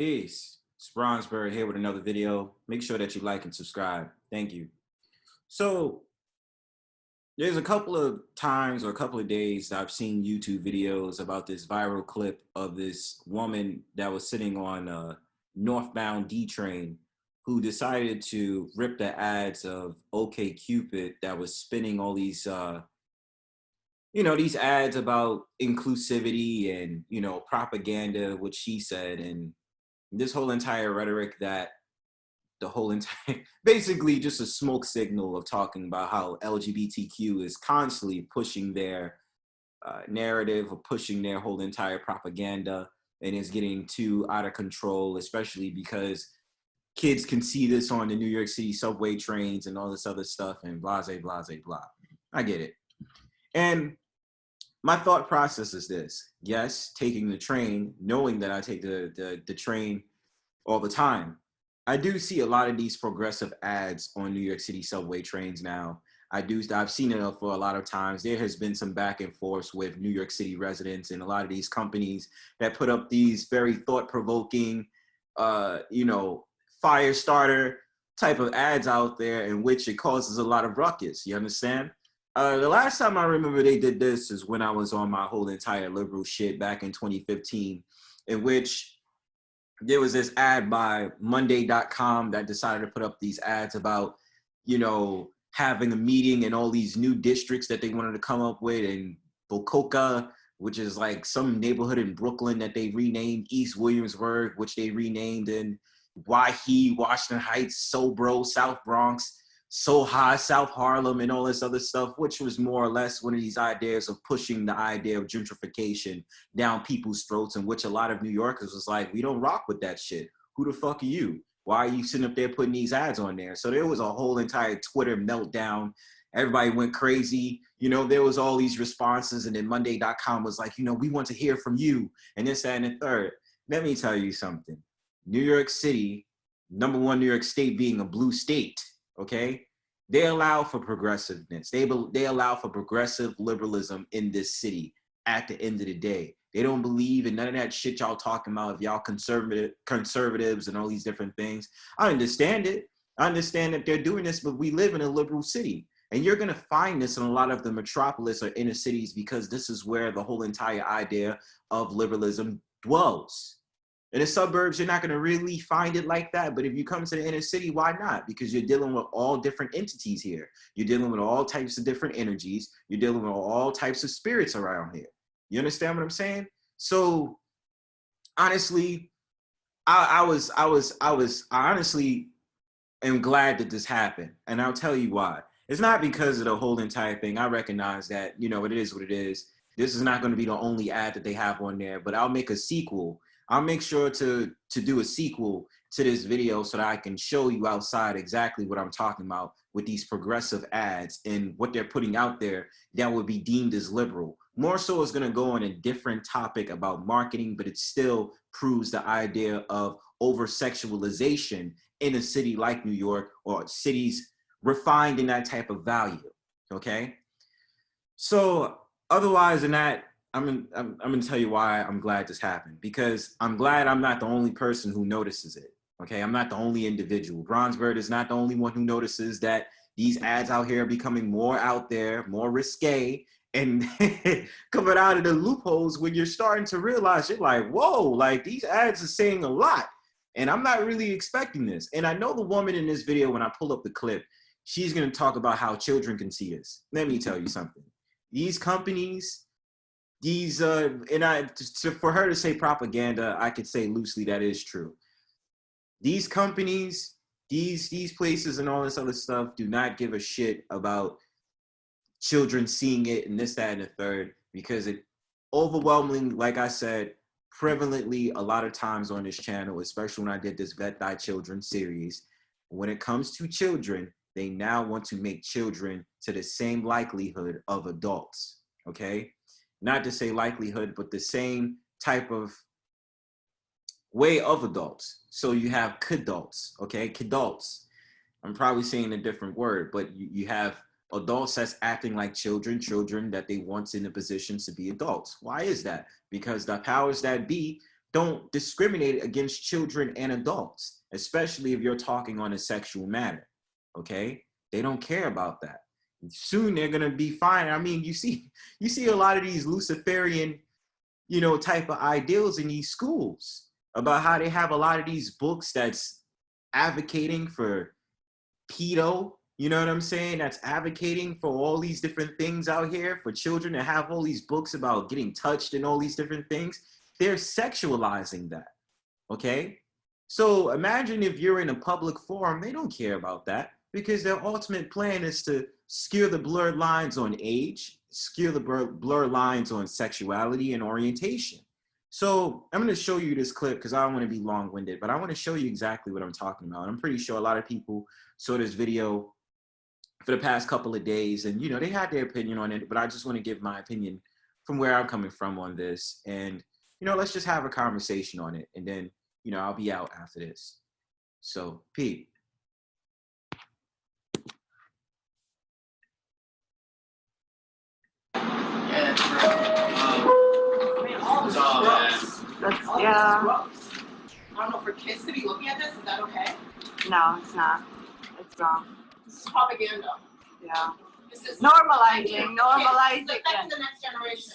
Peace. It's Bronzebird here with another video. Make sure that you like and subscribe. Thank you. So there's a couple of times or a couple of days I've seen YouTube videos about this viral clip of this woman that was sitting on a northbound D train who decided to rip the ads of OK Cupid that was spinning all these these ads about inclusivity and propaganda, which she said, and this whole entire rhetoric that the whole entire basically just a smoke signal of talking about how LGBTQ is constantly pushing their narrative or pushing their whole entire propaganda and is getting too out of control, especially because kids can see this on the New York City subway trains and all this other stuff and blah, blah, blah, blah. I get it. And my thought process is this. Yes, taking the train, knowing that I take the train all the time, I do see a lot of these progressive ads on New York City subway trains now. I've seen it for a lot of times. There has been some back and forth with New York City residents and a lot of these companies that put up these very thought-provoking, fire starter type of ads out there in which it causes a lot of ruckus. You understand? The last time I remember they did this is when I was on my whole entire liberal shit back in 2015, in which there was this ad by Monday.com that decided to put up these ads about, having a meeting in all these new districts that they wanted to come up with in Bococa, which is like some neighborhood in Brooklyn that they renamed East Williamsburg, which they renamed in Waihee, Washington Heights, Sobro, South Bronx, Soho, South Harlem, and all this other stuff, which was more or less one of these ideas of pushing the idea of gentrification down people's throats, in which a lot of New Yorkers was like, we don't rock with that shit. Who the fuck are you? Why are you sitting up there putting these ads on there? So there was a whole entire Twitter meltdown. Everybody went crazy. There was all these responses, and then Monday.com was like, we want to hear from you, and this, that, and the third. Let me tell you something. New York City, number one, New York State being a blue state, okay? They allow for progressiveness. They allow for progressive liberalism in this city at the end of the day. They don't believe in none of that shit y'all talking about, if y'all conservatives and all these different things. I understand it. I understand that they're doing this, but we live in a liberal city. And you're going to find this in a lot of the metropolis or inner cities because this is where the whole entire idea of liberalism dwells. In the suburbs, you're not going to really find it like that. But if you come to the inner city, why not? Because you're dealing with all different entities here. You're dealing with all types of different energies. You're dealing with all types of spirits around here. You understand what I'm saying? So honestly, I honestly am glad that this happened. And I'll tell you why. It's not because of the whole entire thing. I recognize that, it is what it is. This is not going to be the only ad that they have on there, but I'll make a sequel. I'll make sure to do a sequel to this video so that I can show you outside exactly what I'm talking about with these progressive ads and what they're putting out there that would be deemed as liberal. More so is going to go on a different topic about marketing, but it still proves the idea of over-sexualization in a city like New York or cities refined in that type of value, okay? So otherwise than that, I'm gonna tell you why I'm glad this happened, because I'm glad I'm not the only person who notices it. Okay, I'm not the only individual. Bronzebird is not the only one who notices that these ads out here are becoming more out there, more risque, and coming out of the loopholes when you're starting to realize you're like, whoa, like these ads are saying a lot. And I'm not really expecting this. And I know the woman in this video, when I pull up the clip, she's gonna talk about how children can see this. Let me tell you something. These companies, for her to say propaganda, I could say loosely that is true. These companies, these places and all this other stuff do not give a shit about children seeing it and this, that, and the third, because it overwhelmingly, like I said, prevalently a lot of times on this channel, especially when I did this Vet Thy Children series, when it comes to children, they now want to make children to the same likelihood of adults, okay? Not to say likelihood, but the same type of way of adults. So you have kidults, okay? Kidults. I'm probably saying a different word, but you have adults that's acting like children that they want in a position to be adults. Why is that? Because the powers that be don't discriminate against children and adults, especially if you're talking on a sexual matter, okay? They don't care about that. Soon they're gonna be fine. I mean, you see a lot of these Luciferian, type of ideals in these schools about how they have a lot of these books that's advocating for pedo, you know what I'm saying? That's advocating for all these different things out here for children to have all these books about getting touched and all these different things. They're sexualizing that, okay? So imagine if you're in a public forum, they don't care about that because their ultimate plan is to skew the blurred lines on age, skew the blurred lines on sexuality and orientation. So I'm going to show you this clip because I don't want to be long-winded, but I want to show you exactly what I'm talking about. I'm pretty sure a lot of people saw this video for the past couple of days and, they had their opinion on it, but I just want to give my opinion from where I'm coming from on this. And, let's just have a conversation on it. And then, I'll be out after this. So, Pete. Yeah, that's right. All the scrubs. Yeah. I don't know, for kids to be looking at this, is that okay? No, it's not. It's wrong. This is propaganda. Yeah. This is Normalizing affecting it. the next generation.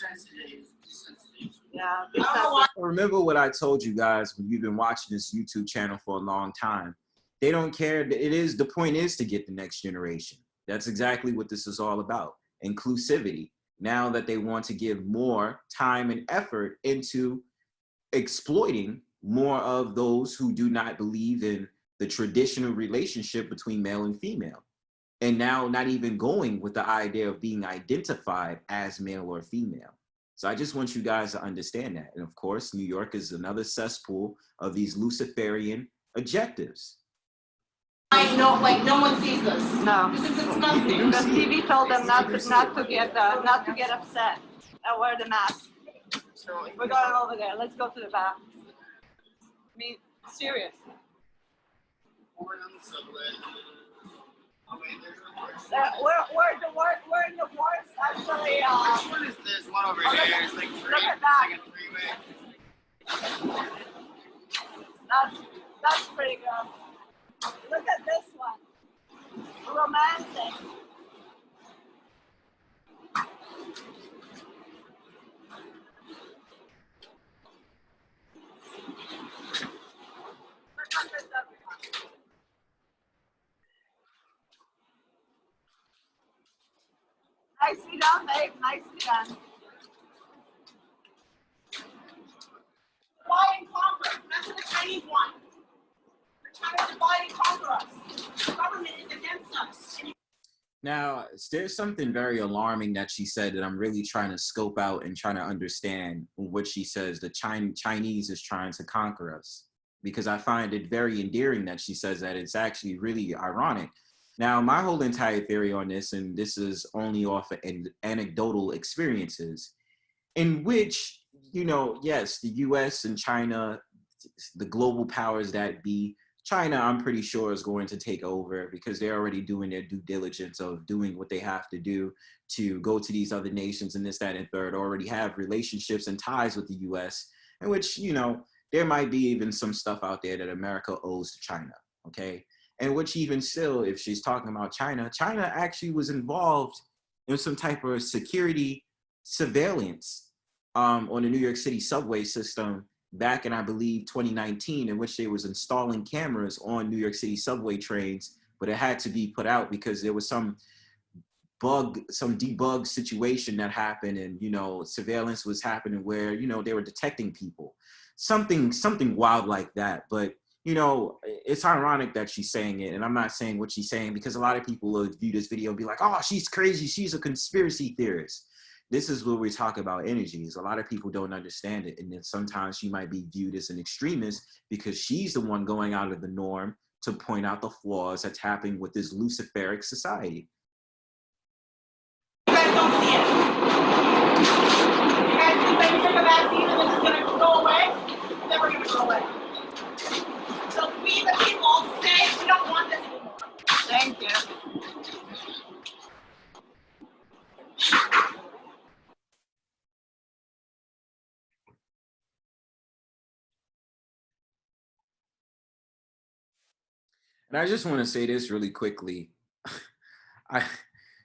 Yeah. I don't know why. Remember what I told you guys when you've been watching this YouTube channel for a long time. They don't care. The point is to get the next generation. That's exactly what this is all about. Inclusivity. Now that they want to give more time and effort into exploiting more of those who do not believe in the traditional relationship between male and female. And now not even going with the idea of being identified as male or female. So I just want you guys to understand that. And of course, New York is another cesspool of these Luciferian objectives. I know, no one sees this. No. This is disgusting. The TV told them not to get upset and wear the mask. We're going over there. Let's go to the back. I mean, serious. We're in the worst, actually. Which one is this one over here? It's like Look at that. like a three-way. That's pretty good. Look at this one. Romantic. Look at this, everyone. Nicely done, babe. Nicely done. Divide and conquer. That's what the Chinese want. They're trying to divide and conquer us. The government is against us. Now, there's something very alarming that she said that I'm really trying to scope out and trying to understand what she says. The Chinese is trying to conquer us, because I find it very endearing that she says that. It's actually really ironic. Now, my whole entire theory on this, and this is only off of anecdotal experiences, in which, yes, the US and China, the global powers that be, China, I'm pretty sure, is going to take over because they're already doing their due diligence of doing what they have to do to go to these other nations and this, that, and third, already have relationships and ties with the US, in which, there might be even some stuff out there that America owes to China, okay? And which even still, if she's talking about China, China actually was involved in some type of security surveillance on the New York City subway system back in, I believe, 2019, in which they was installing cameras on New York City subway trains, but it had to be put out because there was some debug situation that happened, and, surveillance was happening where, they were detecting people. Something wild like that. But it's ironic that she's saying it, and I'm not saying what she's saying because a lot of people will view this video and be like, oh, she's crazy, she's a conspiracy theorist. This is where we talk about energies. A lot of people don't understand it, and then sometimes she might be viewed as an extremist because she's the one going out of the norm to point out the flaws that's happening with this Luciferic society. You guys don't see it. You guys think that you took a vaccine and this is going to go away? It's never going to go away. So we, the people, say we don't want this anymore. Thank you. And I just want to say this really quickly. I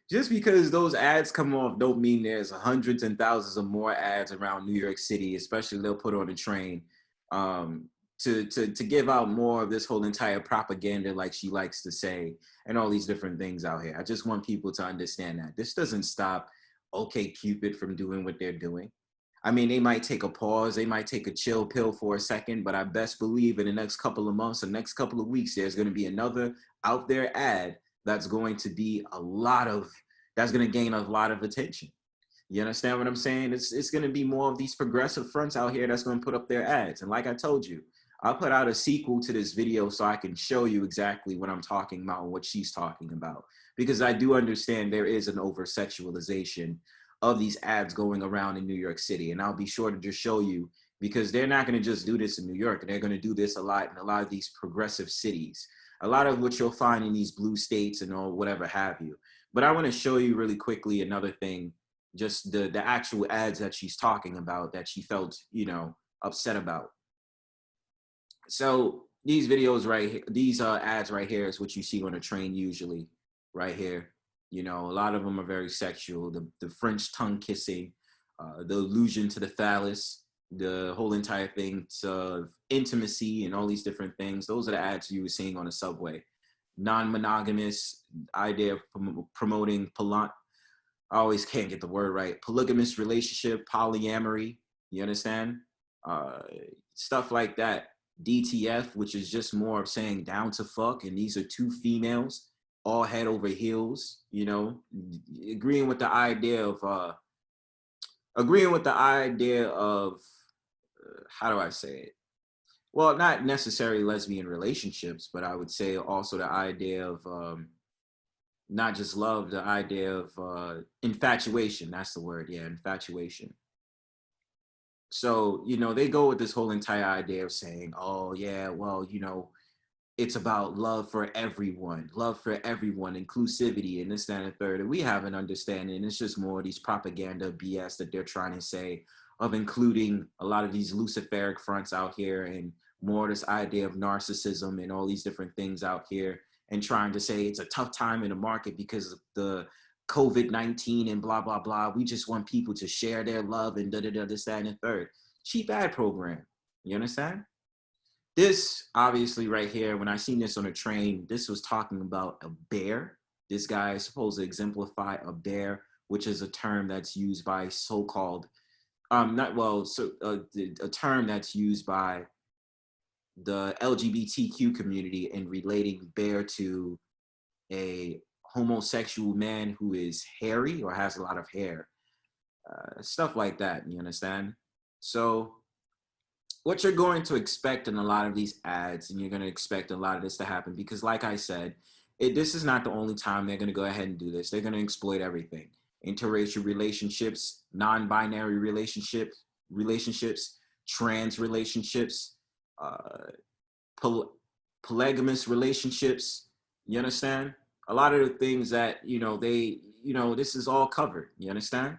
just because those ads come off don't mean there's hundreds and thousands of more ads around New York City, especially they'll put on a train um, to give out more of this whole entire propaganda, like she likes to say, and all these different things out here. I just want people to understand that this doesn't stop OK Cupid from doing what they're doing. I mean, they might take a pause, they might take a chill pill for a second, but I best believe in the next couple of months, the next couple of weeks, there's going to be another out there ad that's going to be that's going to gain a lot of attention. You understand what I'm saying? It's going to be more of these progressive fronts out here that's going to put up their ads. And like I told you, I'll put out a sequel to this video so I can show you exactly what I'm talking about and what she's talking about. Because I do understand there is an over-sexualization of these ads going around in New York City. And I'll be sure to just show you, because they're not going to just do this in New York. They're going to do this a lot in a lot of these progressive cities. A lot of what you'll find in these blue states and all whatever have you. But I want to show you really quickly another thing, just the actual ads that she's talking about that she felt, you know, upset about. So these videos right here, these ads right here is what you see on a train usually, right here. You know, a lot of them are very sexual. The French tongue kissing, the allusion to the phallus, the whole entire thing of intimacy and all these different things. Those are the ads you were seeing on the subway. Non-monogamous, idea of promoting I always can't get the word right. Polygamous relationship, polyamory, you understand? Stuff like that. DTF, which is just more of saying down to fuck, and these are two females, all head over heels, you know, agreeing with the idea of, how do I say it? Well, not necessarily lesbian relationships, but I would say also the idea of not just love, the idea of infatuation. That's the word, yeah, infatuation. So, you know, they go with this whole entire idea of saying, oh, yeah, well, you know, it's about love for everyone, inclusivity, and this, that, and the third. And we have an understanding. It's just more of these propaganda BS that they're trying to say of including a lot of these luciferic fronts out here and more this idea of narcissism and all these different things out here and trying to say it's a tough time in the market because of the COVID-19 and blah, blah, blah. We just want people to share their love and da-da-da, this, that, and the third. Cheap ad program. You understand? This, obviously, right here, when I seen this on a train, this was talking about a bear. This guy is supposed to exemplify a bear, which is a term that's used by so-called, a term that's used by the LGBTQ community in relating bear to a homosexual man who is hairy or has a lot of hair. Stuff like that, you understand? So what you're going to expect in a lot of these ads, and you're going to expect a lot of this to happen, because like I said, this is not the only time they're going to go ahead and do this. They're going to exploit everything. Interracial relationships, non-binary relationships, trans relationships, polygamous relationships, you understand? A lot of the things that, you know, this is all covered, you understand?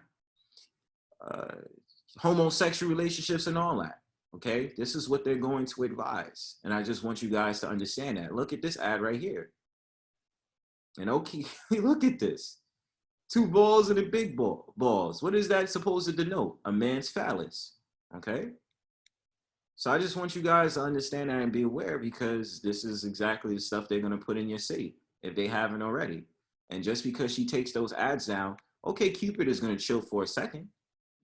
Homosexual relationships and all that. Okay, this is what they're going to advise. And I just want you guys to understand that. Look at this ad right here. And okay, look at this. 2 balls and a big balls. What is that supposed to denote? A man's phallus. Okay? So I just want you guys to understand that and be aware, because this is exactly the stuff they're going to put in your city if they haven't already. And just because she takes those ads down, okay, Cupid is going to chill for a second,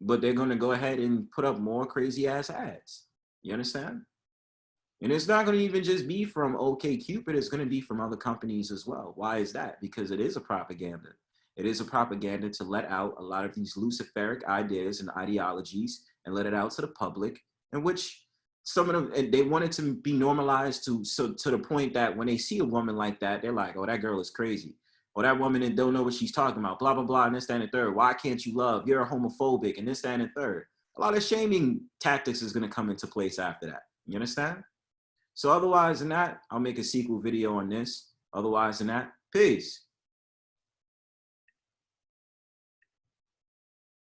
but they're going to go ahead and put up more crazy ass ads. You understand? And it's not going to even just be from OK Cupid. It's going to be from other companies as well. Why is that? Because it is a propaganda. It is a propaganda to let out a lot of these luciferic ideas and ideologies and let it out to the public, in which some of them, and they want it to be normalized to the point that when they see a woman like that, they're like, oh, that girl is crazy. Or that woman that don't know what she's talking about, blah, blah, blah, and this, that, and the third. Why can't you love? You're homophobic, and this, that, and the third. A lot of shaming tactics is going to come into place after that. You understand? So otherwise than that, I'll make a sequel video on this. Otherwise than that, peace.